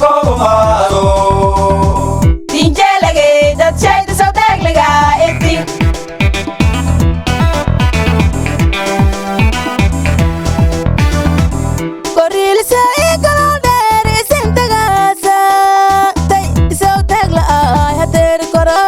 mokomaado dinjelege dadshayda sawdaagliga eti korilisa igalodheer isintagaasa tay sawdaagla ay hadeer kora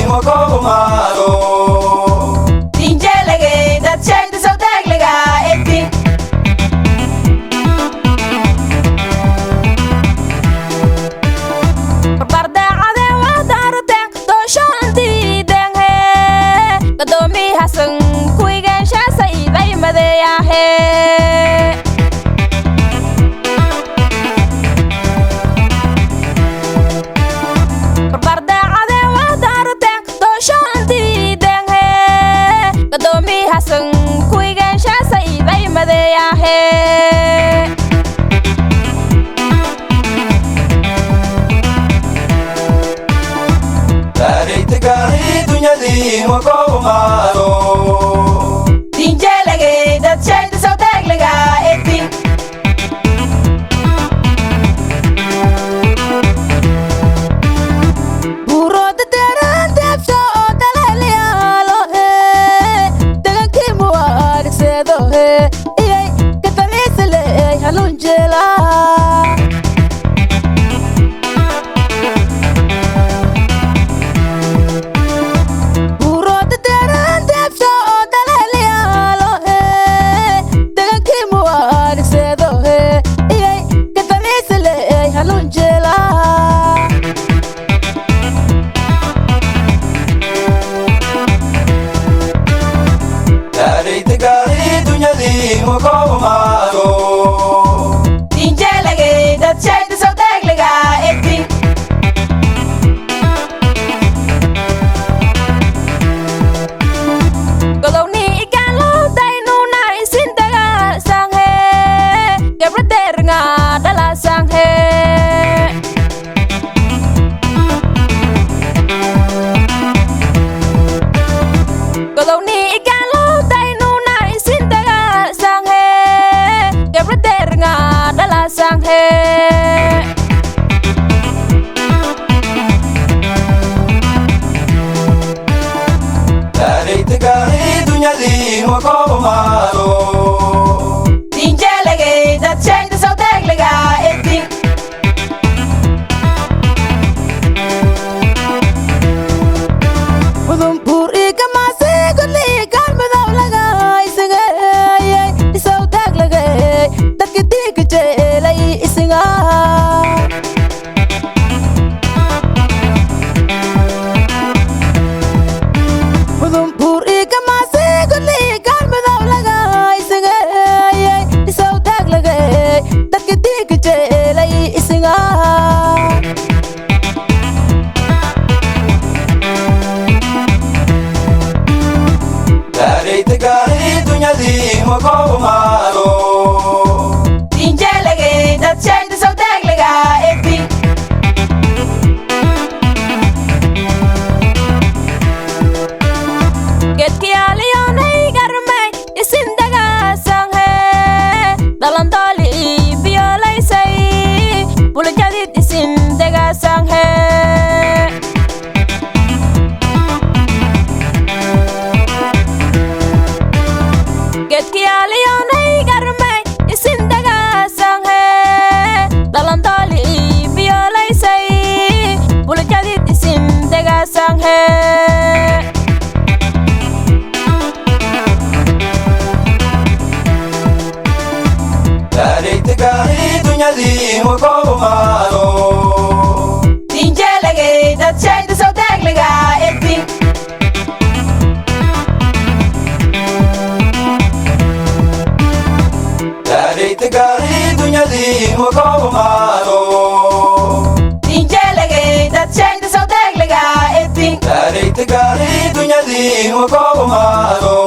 mokomaado dinjelege dadshayda sawdaagliga eti bardaacade wadaarute dooshaantiidenghe gadoomi hasan kuiganshaasayday madeeyahe mokomaado dinjelege dadshayda sawdaagliga eti buurooda deeraan deebsho oo dalaalyaalo he degankii muwaadhigseedo he iyay kataliisaley hanuun jeelaa mokomaado dinjelege dadshayda sawdaagliga eti godowni igaanlowdaynuna isindagaasanghe gebradeeringa dhalasanghe godowni igaanlowdaynuna isindagaasanghe gebradeeringa dhalasanghe mokomaado dinjelege dadshayda sawdaagliga eti udumbuur igamaase godli gaalmadow laga isagayay isawdaaglaga dadka diiga jeelay isiga udumbuur igamaase godli gaalmadow laga isagayay isawdaaglaga dadka diiga jeelay isiga mokomaado dinjelege dadshayda sawdaagliga eti gedkiyaaliyonay garmay isindagaasanghe dhalandooli biyolaysay bulajadid isindagaasanghe gedkiyaaliyonay garmay isindagaasanghe dhalandooli biyolaysay bulajadid isindagaasanghe mokomaado dinjelege dadshayda sawdaagliga eti mokomaado dinjelege dadshayda sawdaagliga eti dunyadii gobo maado